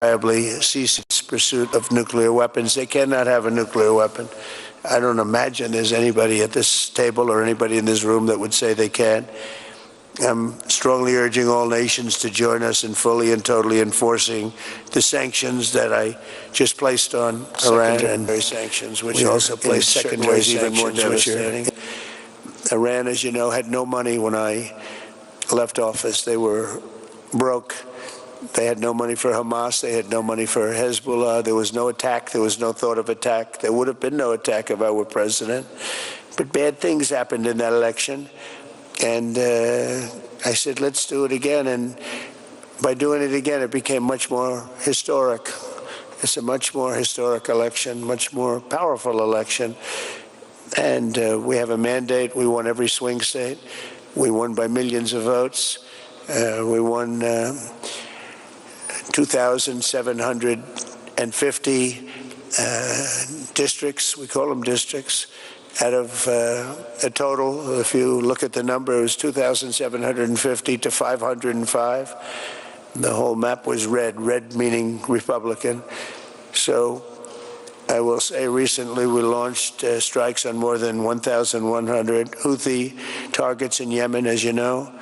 cease its pursuit of nuclear weapons. They cannot have a nuclear weapon. I don't imagine there's anybody at this table or anybody in this room that would say they can. I'm strongly urging all nations to join us in fully and totally enforcing the sanctions that I just placed on Iran, secondary sanctions, which we also placed secondary even more devastating. Iran, as you know, had no money when I left office. They were broke. They had no money for Hamas. They had no money for Hezbollah. There was no attack. There was no thought of attack. There would have been no attack if I were president. But bad things happened in that election. And I said, let's do it again. And by doing it again, it became much more historic. It's a much more historic election, much more powerful election. And we have a mandate. We won every swing state. We won by millions of votes. We won 2,750 districts. We call them districts. Out of a total, if you look at the number, it was 2,750 to 505. The whole map was red, red meaning Republican. So I will say recently we launched strikes on more than 1,100 Houthi targets in Yemen, as you know.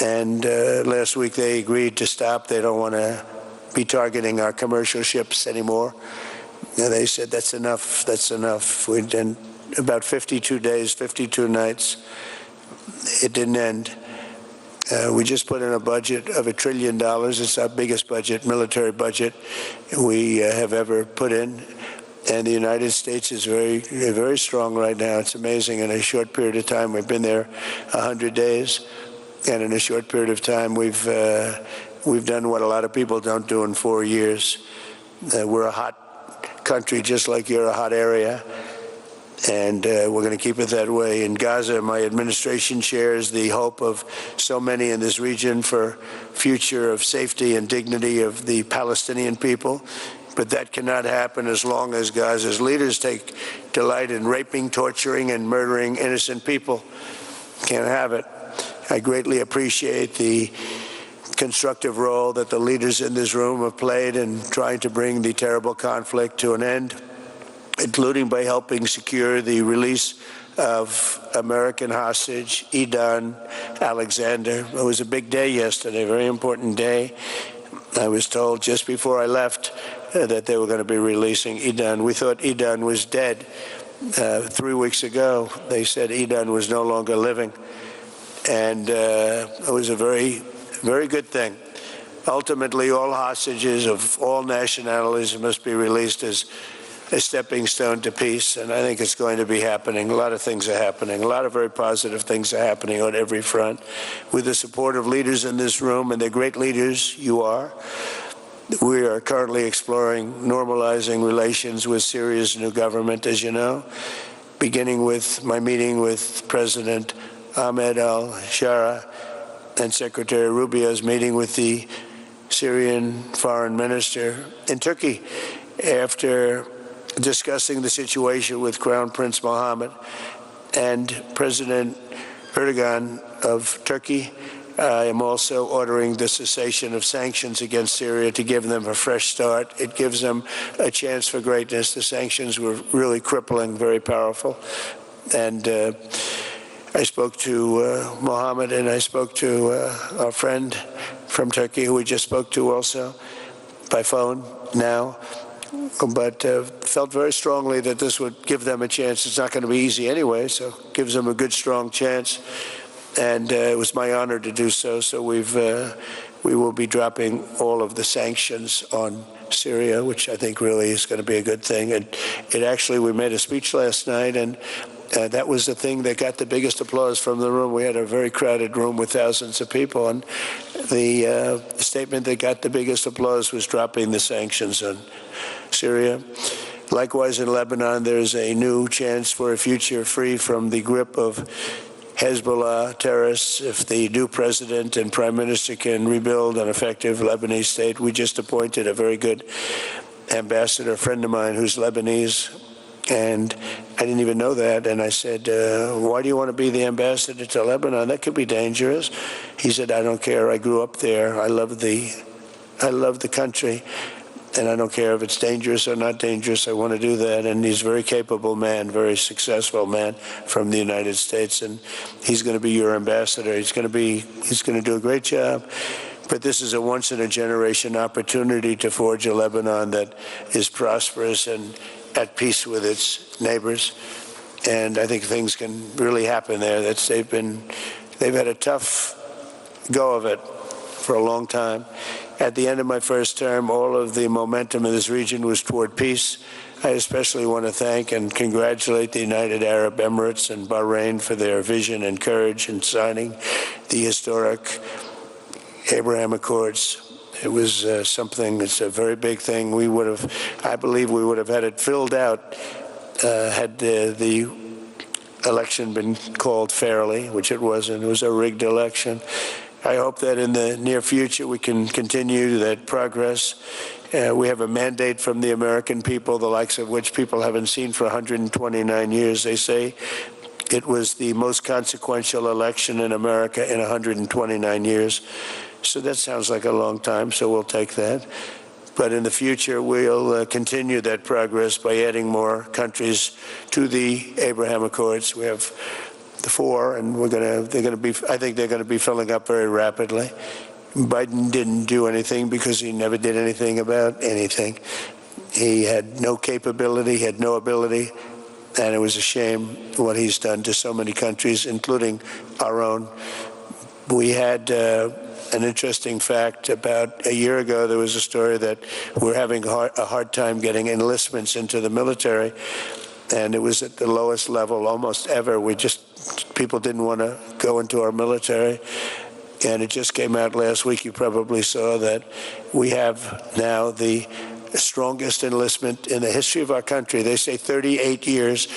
And last week they agreed to stop. They don't want to be targeting our commercial ships anymore. They said that's enough, that's enough. We did about 52 days, 52 nights. It didn't end. We just put in a budget of $1 trillion. It's our biggest budget, military budget we have ever put in. And the United States is very, very strong right now. It's amazing. In a short period of time, we've been there 100 days. And in a short period of time, we've done what a lot of people don't do in 4 years. We're a hot country, just like you're a hot area. And we're going to keep it that way. In Gaza, my administration shares the hope of so many in this region for future of safety and dignity of the Palestinian people. But that cannot happen as long as Gaza's leaders take delight in raping, torturing, and murdering innocent people. Can't have it. I greatly appreciate the constructive role that the leaders in this room have played in trying to bring the terrible conflict to an end, including by helping secure the release of American hostage Edan Alexander. It was a big day yesterday, a very important day. I was told just before I left that they were going to be releasing Edan. We thought Edan was dead 3 weeks ago. They said Edan was no longer living. And it was a very, very good thing. Ultimately, all hostages of all nationalities must be released as a stepping stone to peace, and I think it's going to be happening. A lot of things are happening. A lot of very positive things are happening on every front. With the support of leaders in this room, and they're great leaders, you are, we are currently exploring normalizing relations with Syria's new government, as you know, beginning with my meeting with President Ahmed al-Shara and Secretary Rubio's meeting with the Syrian foreign minister in Turkey after discussing the situation with Crown Prince Mohammed and President Erdogan of Turkey. I am also ordering the cessation of sanctions against Syria to give them a fresh start. It gives them a chance for greatness. The sanctions were really crippling, very powerful. And I spoke to Mohammed, and I spoke to our friend from Turkey, who we just spoke to also by phone now. But felt very strongly that this would give them a chance. It's not going to be easy anyway, so it gives them a good, strong chance. And it was my honor to do so. So we will be dropping all of the sanctions on Syria, which I think really is going to be a good thing. And we made a speech last night, and that was the thing that got the biggest applause from the room. We had a very crowded room with thousands of people, and the statement that got the biggest applause was dropping the sanctions on Syria. Likewise, in Lebanon, there's a new chance for a future free from the grip of Hezbollah terrorists if the new president and prime minister can rebuild an effective Lebanese state. We just appointed a very good ambassador, a friend of mine who's Lebanese, and I didn't even know that. And I said, why do you want to be the ambassador to Lebanon? That could be dangerous. He said, I don't care. I grew up there. I love the I love the country, and I don't care if it's dangerous or not dangerous. I want to do that. And he's a very capable man, very successful man from the United States, and he's going to be your ambassador. He's going to do a great job. But this is a once-in-a-generation opportunity to forge a Lebanon that is prosperous and at peace with its neighbors. And I think things can really happen there. They've had a tough go of it for a long time. At the end of my first term, all of the momentum in this region was toward peace. I especially want to thank and congratulate the United Arab Emirates and Bahrain for their vision and courage in signing the historic Abraham Accords. It was something, it's a very big thing. I believe we would have had it filled out had the election been called fairly, which it wasn't. It was a rigged election. I hope that in the near future we can continue that progress. We have a mandate from the American people, the likes of which people haven't seen for 129 years. They say it was the most consequential election in America in 129 years. So that sounds like a long time, so we'll take that. But in the future, we'll continue that progress by adding more countries to the Abraham Accords. We have the 4, and I think they're going to be filling up very rapidly. Biden didn't do anything because he never did anything about anything. He had no capability, had no ability, and it was a shame what he's done to so many countries, including our own. We had an interesting fact. About a year ago, there was a story that we're having a hard time getting enlistments into the military, and it was at the lowest level almost ever. People didn't want to go into our military, and it just came out last week. You probably saw that we have now the strongest enlistment in the history of our country. They say 38 years.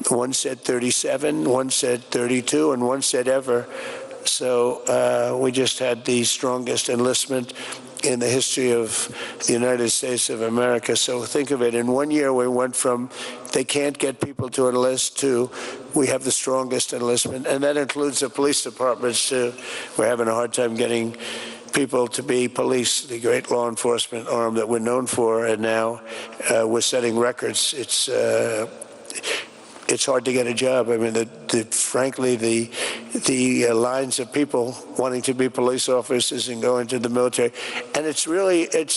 One said 37, one said 32, and one said ever. So we just had the strongest enlistment in the history of the United States of America. So think of it, in 1 year we went from they can't get people to enlist to we have the strongest enlistment, and that includes the police departments too. We're having a hard time getting people to be police, the great law enforcement arm that we're known for, and now we're setting records. It's hard to get a job. I mean, frankly, the lines of people wanting to be police officers and go into the military, and it's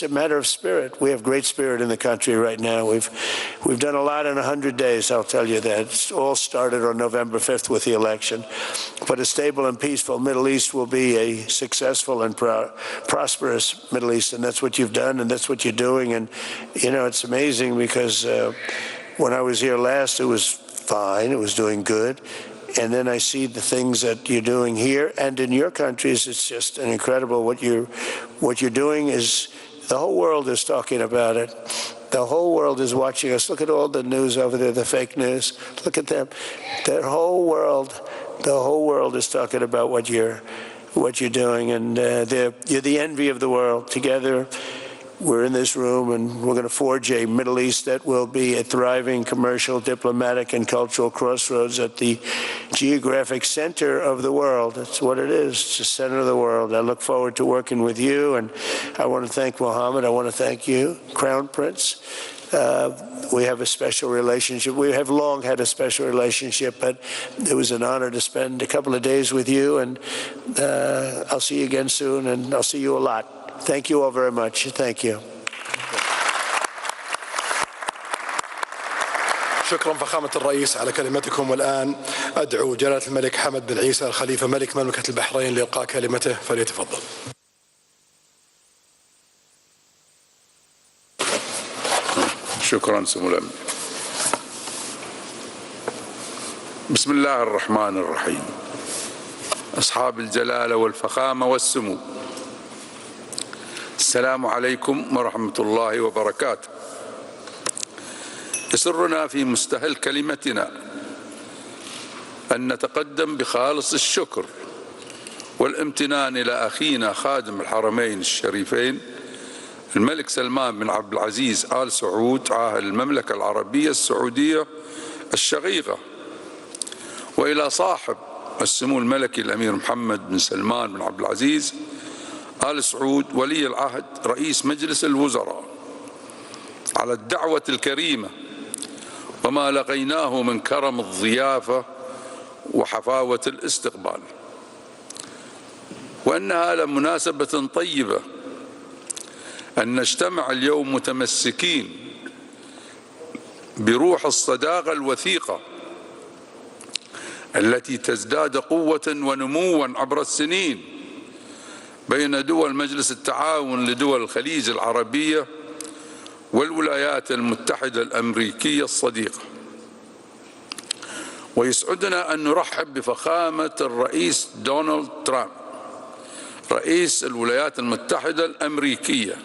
a matter of spirit. We have great spirit in the country right now. We've done a lot in 100 days, I'll tell you that. It's all started on November 5th with the election. But a stable and peaceful Middle East will be a successful and prosperous Middle East, and that's what you've done, and that's what you're doing. And, it's amazing because when I was here last, it was fine, it was doing good, and then I see the things that you're doing here and in your countries. It's just an incredible what you're doing. Is the whole world is talking about it. The whole world is watching us. Look at all the news over there, the fake news. Look at them. The whole world is talking about what you're doing, and you're the envy of the world. Together, we're in this room, and we're going to forge a Middle East that will be a thriving commercial, diplomatic, and cultural crossroads at the geographic center of the world. That's what it is. It's the center of the world. I look forward to working with you, and I want to thank Mohammed. I want to thank you, Crown Prince. We have a special relationship. We have long had a special relationship, but it was an honor to spend a couple of days with you, and I'll see you again soon, and I'll see you a lot. Thank you all very much. Thank you. شكرا فخامة الرئيس على كلمتكم. والآن أدعو جلالة الملك حمد بن عيسى الخليفة ملك مملكة البحرين لإلقاء كلمته، فليتفضل. شكرا سمو الأمير. بسم الله الرحمن الرحيم. أصحاب الجلالة والفخامة والسمو، السلام عليكم ورحمة الله وبركاته. يسرنا في مستهل كلمتنا أن نتقدم بخالص الشكر والامتنان إلى أخينا خادم الحرمين الشريفين الملك سلمان بن عبد العزيز آل سعود عاهل المملكة العربية السعودية الشقيقة، وإلى صاحب السمو الملكي الأمير محمد بن سلمان بن عبد العزيز آل سعود ولي العهد رئيس مجلس الوزراء على الدعوة الكريمة وما لقيناه من كرم الضيافة وحفاوة الاستقبال، وأنها لمناسبة طيبة أن نجتمع اليوم متمسكين بروح الصداقة الوثيقة التي تزداد قوة ونموا عبر السنين بين دول مجلس التعاون لدول الخليج العربية والولايات المتحدة الأمريكية الصديقة. ويسعدنا أن نرحب بفخامة الرئيس دونالد ترامب رئيس الولايات المتحدة الأمريكية،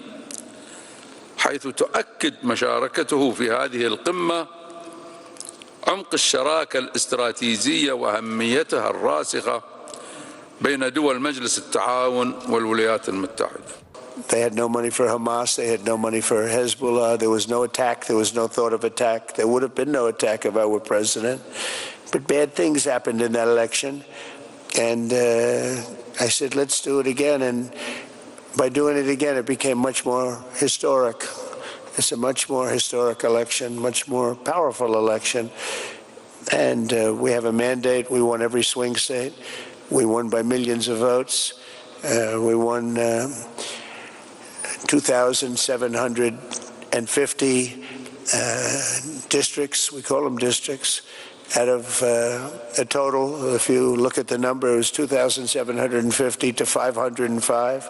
حيث تؤكد مشاركته في هذه القمة عمق الشراكة الاستراتيجية وأهميتها الراسخة بين دول مجلس التعاون والولايات المتحدة. They had no money for Hamas. They had no money for Hezbollah. There was no attack. There was no thought of attack. There would have been no attack if I were president. But bad things happened in that election. And I said, let's do it again. And by doing it again, it became much more historic. It's a much more historic election, much more powerful election. And we have a mandate. We won every swing state. We won by millions of votes. We won 2,750 districts. We call them districts. Out of a total, if you look at the number, it was 2,750 to 505.